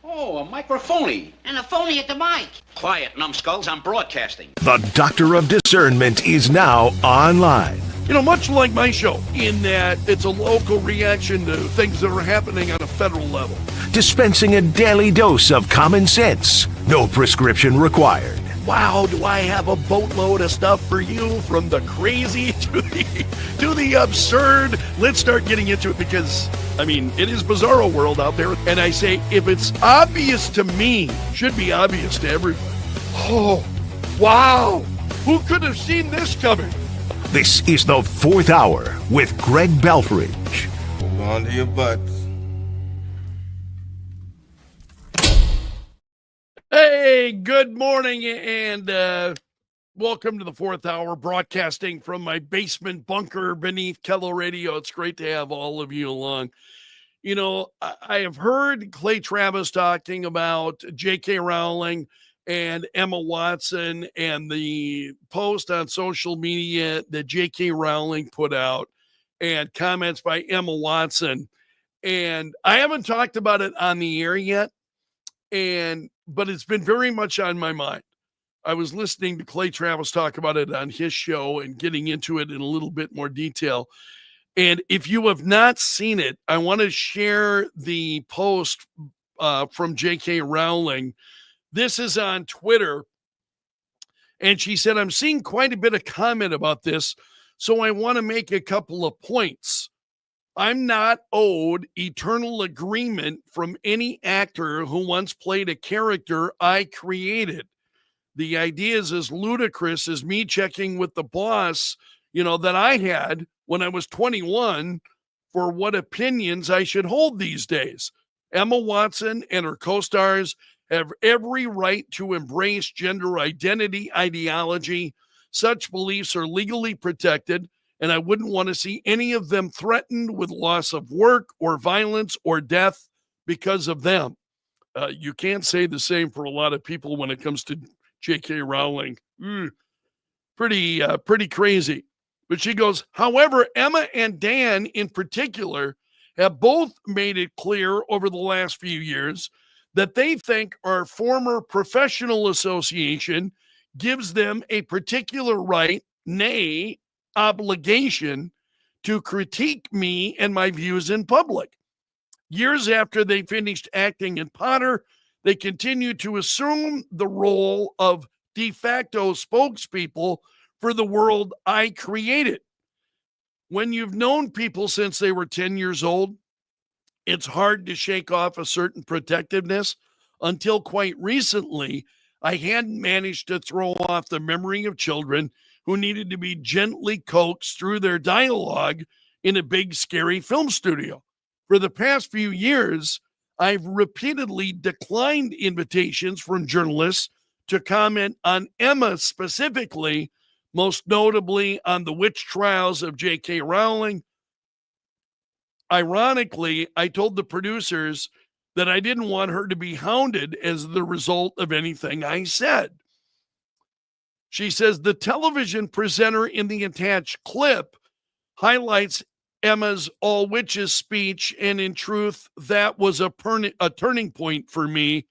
Oh, a microphony. And a phony at the mic. Quiet, numbskulls, I'm broadcasting. The Doctor of Discernment is now online. You know, much like my show, in that it's a local reaction to things that are happening on a federal level. Dispensing a daily dose of common sense. No prescription required. Wow, do I have a boatload of stuff for you, from the crazy to the absurd. Let's start getting into it because, I mean, it is bizarro world out there. And I say, if it's obvious to me, should be obvious to everyone. Oh, wow. Who could have seen this coming? This is the Fourth Hour with Greg Belfrage. Hold on to your butts. Hey, good morning and welcome to the Fourth Hour, broadcasting from my basement bunker beneath Kello Radio. It's great to have all of you along. You know, I have heard Clay Travis talking about J.K. Rowling and Emma Watson and the post on social media that J.K. Rowling put out and comments by Emma Watson. And I haven't talked about it on the air yet, but it's been very much on my mind. I was listening to Clay Travis talk about it on his show and getting into it in a little bit more detail. And if you have not seen it, I want to share the post from J.K. Rowling. This is on Twitter. And she said, I'm seeing quite a bit of comment about this, so I want to make a couple of points. I'm not owed eternal agreement from any actor who once played a character I created. The idea is as ludicrous as me checking with the boss, that I had when I was 21 for what opinions I should hold these days. Emma Watson and her co-stars have every right to embrace gender identity ideology. Such beliefs are legally protected, and I wouldn't want to see any of them threatened with loss of work or violence or death because of them. You can't say the same for a lot of people when it comes to J.K. Rowling. Pretty crazy. But she goes, however, Emma and Dan in particular have both made it clear over the last few years that they think our former professional association gives them a particular right, nay, obligation, to critique me and my views in public. Years after they finished acting in Potter, they continued to assume the role of de facto spokespeople for the world I created. When you've known people since they were 10 years old, it's hard to shake off a certain protectiveness. Until quite recently, I hadn't managed to throw off the memory of children who needed to be gently coaxed through their dialogue in a big, scary film studio. For the past few years, I've repeatedly declined invitations from journalists to comment on Emma specifically, most notably on the witch trials of J.K. Rowling. Ironically, I told the producers that I didn't want her to be hounded as the result of anything I said. She says the television presenter in the attached clip highlights Emma's all witches speech, and in truth, that was a turning point for me.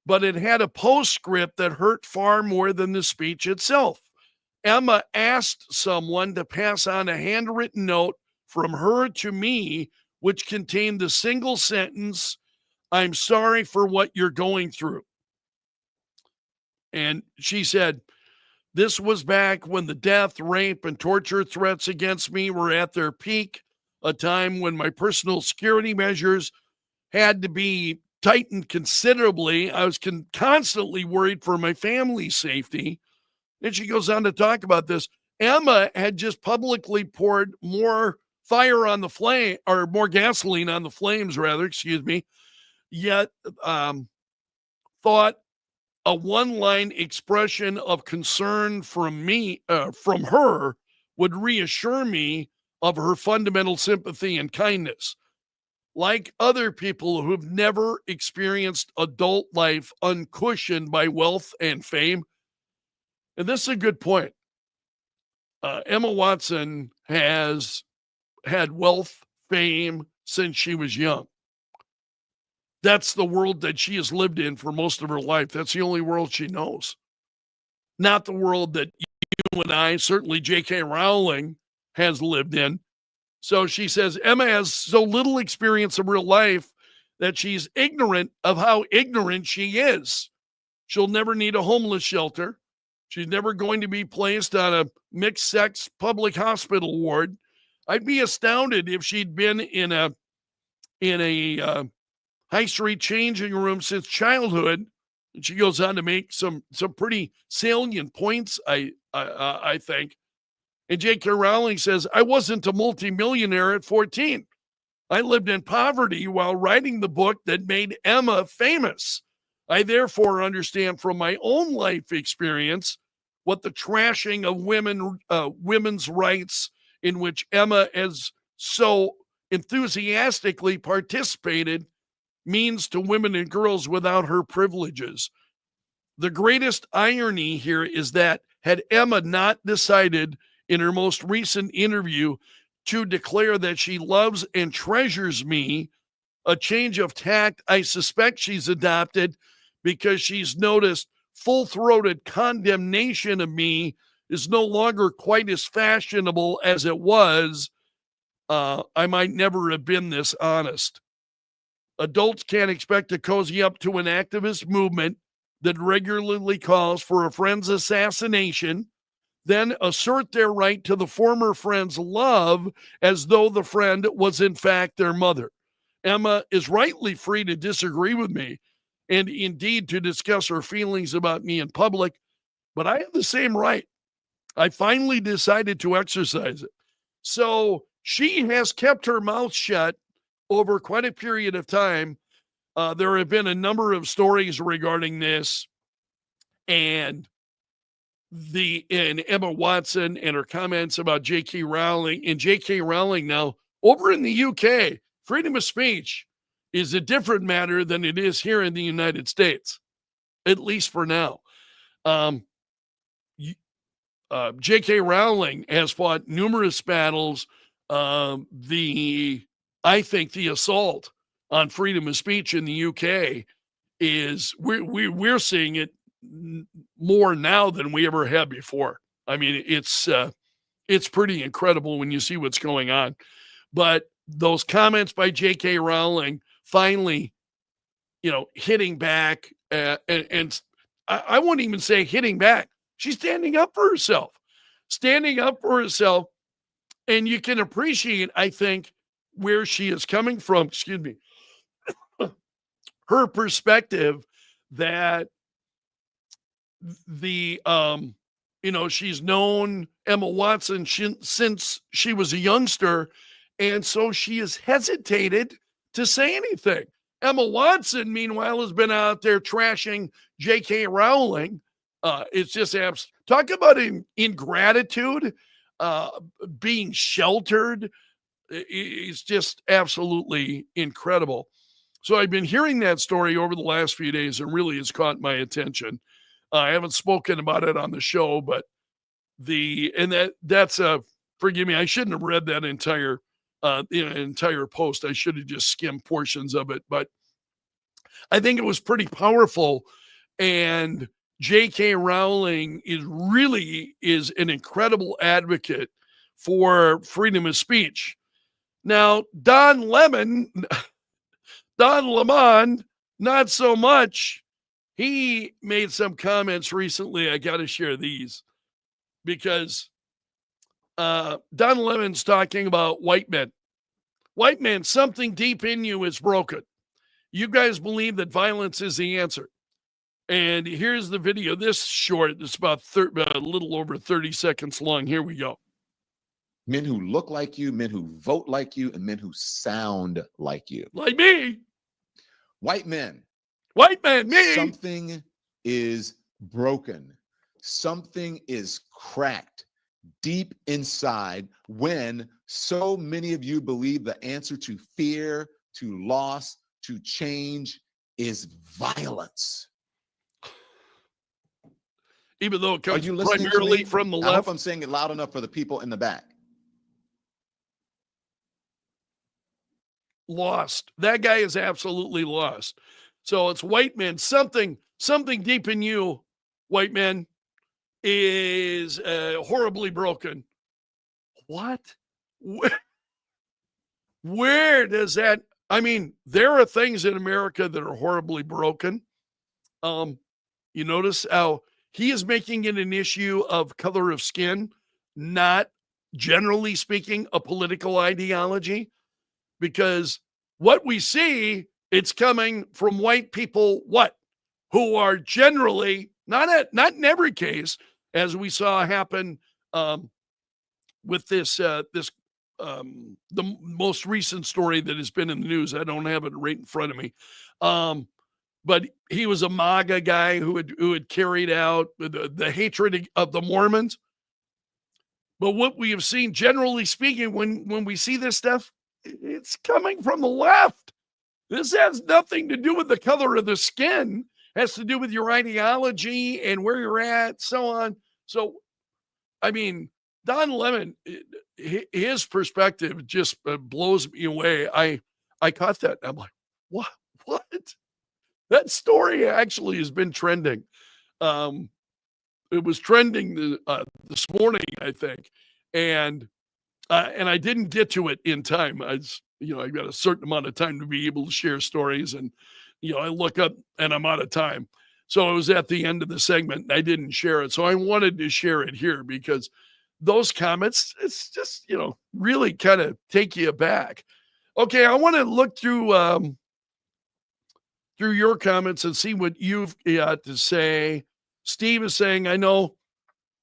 But it had a postscript that hurt far more than the speech itself. Emma asked someone to pass on a handwritten note from her to me, which contained the single sentence, "I'm sorry for what you're going through." And she said, this was back when the death, rape, and torture threats against me were at their peak, a time when my personal security measures had to be tightened considerably. I was constantly worried for my family's safety. And she goes on to talk about this. Emma had just publicly poured more fire on the flame, or more gasoline on the flames, rather, yet thought a one-line expression of concern from her would reassure me of her fundamental sympathy and kindness. Like other people who've never experienced adult life uncushioned by wealth and fame. And this is a good point. Emma Watson has had wealth, fame since she was young. That's the world that she has lived in for most of her life. That's the only world she knows. Not the world that you and I, certainly J.K. Rowling, has lived in. So she says Emma has so little experience of real life that she's ignorant of how ignorant she is. She'll never need a homeless shelter. She's never going to be placed on a mixed sex public hospital ward. I'd be astounded if she'd been in a high street changing room since childhood. And she goes on to make some pretty salient points, I think. And J.K. Rowling says, I wasn't a multimillionaire at 14. I lived in poverty while writing the book that made Emma famous. I therefore understand from my own life experience what the trashing of women's rights in which Emma has so enthusiastically participated means to women and girls without her privileges. The greatest irony here is that had Emma not decided in her most recent interview to declare that she loves and treasures me, a change of tact I suspect she's adopted because she's noticed full-throated condemnation of me is no longer quite as fashionable as it was. I might never have been this honest. Adults can't expect to cozy up to an activist movement that regularly calls for a friend's assassination, then assert their right to the former friend's love as though the friend was in fact their mother. Emma is rightly free to disagree with me and indeed to discuss her feelings about me in public, but I have the same right. I finally decided to exercise it. So she has kept her mouth shut over quite a period of time. There have been a number of stories regarding this, and Emma Watson and her comments about J.K. Rowling. And J.K. Rowling now over in the UK, freedom of speech is a different matter than it is here in the United States, at least for now. J.K. Rowling has fought numerous battles. I think the assault on freedom of speech in the UK is we're seeing it more now than we ever have before. I mean, it's pretty incredible when you see what's going on. But those comments by J.K. Rowling finally, hitting back, and I won't even say hitting back. She's standing up for herself, and you can appreciate, I think, where she is coming from. Excuse me. Her perspective that she's known Emma Watson since she was a youngster, and so she has hesitated to say anything. Emma Watson, meanwhile, has been out there trashing J.K. Rowling. It's just talk about ingratitude, being sheltered. It's just absolutely incredible. So I've been hearing that story over the last few days and really has caught my attention. I haven't spoken about it on the show, but that's forgive me, I shouldn't have read that entire post. I should have just skimmed portions of it, but I think it was pretty powerful. And J.K. Rowling is an incredible advocate for freedom of speech. Now, Don Lemon, not so much. He made some comments recently. I got to share these because Don Lemon's talking about white men. White men, something deep in you is broken. You guys believe that violence is the answer. And here's the video. This short, it's about a little over 30 seconds long. Here we go. Men who look like you, men who vote like you, and men who sound like you. Like me. White men. White men, me. Something is broken. Something is cracked deep inside when so many of you believe the answer to fear, to loss, to change is violence. Even though it comes primarily from the left. I hope I'm saying it loud enough for the people in the back. lost. That guy is absolutely lost. So it's white men. Something deep in you, white men, is horribly broken. What? Where does that? I mean, there are things in America that are horribly broken. You notice how he is making it an issue of color of skin, not generally speaking a political ideology, because what we see, it's coming from white people, who are generally not in every case, as we saw happen with this the most recent story that has been in the news. I don't have it right in front of me. But he was a MAGA guy who had carried out the hatred of the Mormons. But what we have seen, generally speaking, when we see this stuff, it's coming from the left. This has nothing to do with the color of the skin. It has to do with your ideology and where you're at, so on. So, I mean, Don Lemon, his perspective just blows me away. I caught that. And I'm like, what? That story actually has been trending. It was trending this morning, I think, and I didn't get to it in time. I got a certain amount of time to be able to share stories, and I look up and I'm out of time. So it was at the end of the segment, and I didn't share it. So I wanted to share it here because those comments, it's just really kind of take you aback. Okay, I want to look through your comments and see what you've got to say. Steve is saying, I know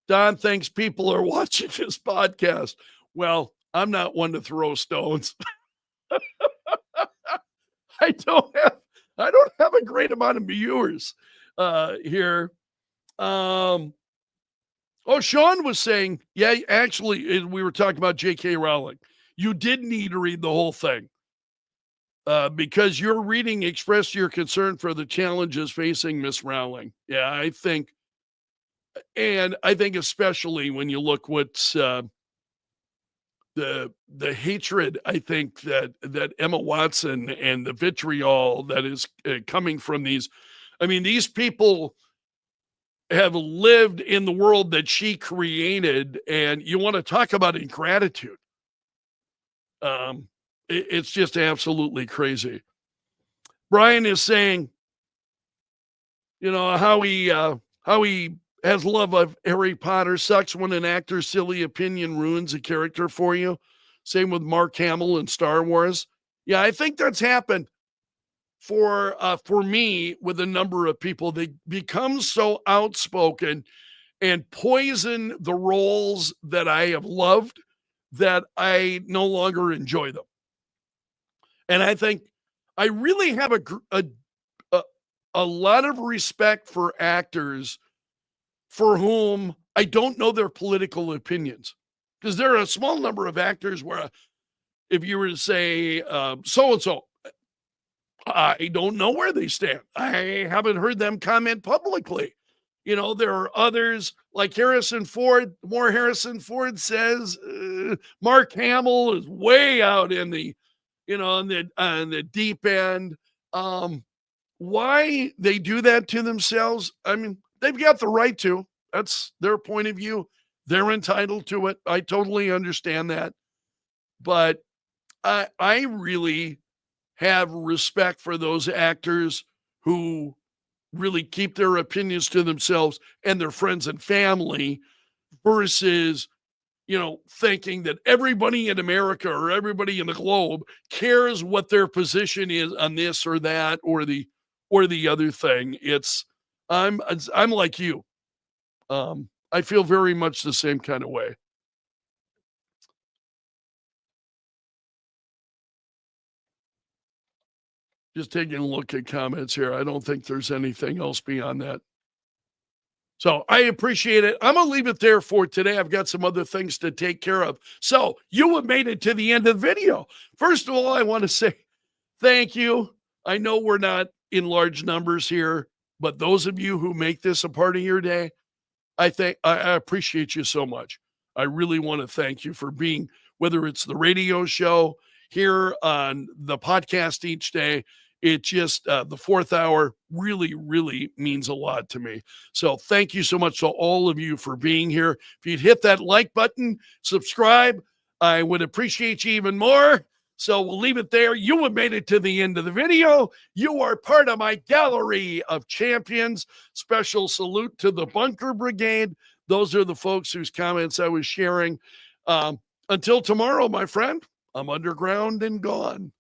Don thinks people are watching his podcast. Well, I'm not one to throw stones. I don't have a great amount of viewers here. Sean was saying, yeah, actually, we were talking about J.K. Rowling. You did need to read the whole thing. Because your reading expressed your concern for the challenges facing Miss Rowling. Yeah, I think especially when you look what's the hatred, I think that Emma Watson and the vitriol that is coming from these. I mean, these people have lived in the world that she created, and you want to talk about ingratitude. It's just absolutely crazy. Brian is saying, how he has love of Harry Potter. Sucks when an actor's silly opinion ruins a character for you. Same with Mark Hamill in Star Wars. Yeah, I think that's happened for me with a number of people. They become so outspoken and poison the roles that I have loved that I no longer enjoy them. And I think I really have a lot of respect for actors for whom I don't know their political opinions. Because there are a small number of actors where if you were to say so-and-so, I don't know where they stand. I haven't heard them comment publicly. There are others like Harrison Ford. The more Harrison Ford says, Mark Hamill is way out in the, on the deep end. Why they do that to themselves? I mean, they've got the right to. That's their point of view. They're entitled to it. I totally understand that. But I really have respect for those actors who really keep their opinions to themselves and their friends and family versus, thinking that everybody in America or everybody in the globe cares what their position is on this or that or the other thing. I'm like you. I feel very much the same kind of way. Just taking a look at comments here. I don't think there's anything else beyond that. So I appreciate it. I'm going to leave it there for today. I've got some other things to take care of. So you have made it to the end of the video. First of all, I want to say thank you. I know we're not in large numbers here, but those of you who make this a part of your day, I appreciate you so much. I really want to thank you for being, whether it's the radio show, here on the podcast each day. It just, the fourth hour really, really means a lot to me. So thank you so much to all of you for being here. If you'd hit that like button, subscribe, I would appreciate you even more. So we'll leave it there. You have made it to the end of the video. You are part of my gallery of champions. Special salute to the Bunker Brigade. Those are the folks whose comments I was sharing. Until tomorrow, my friend, I'm underground and gone.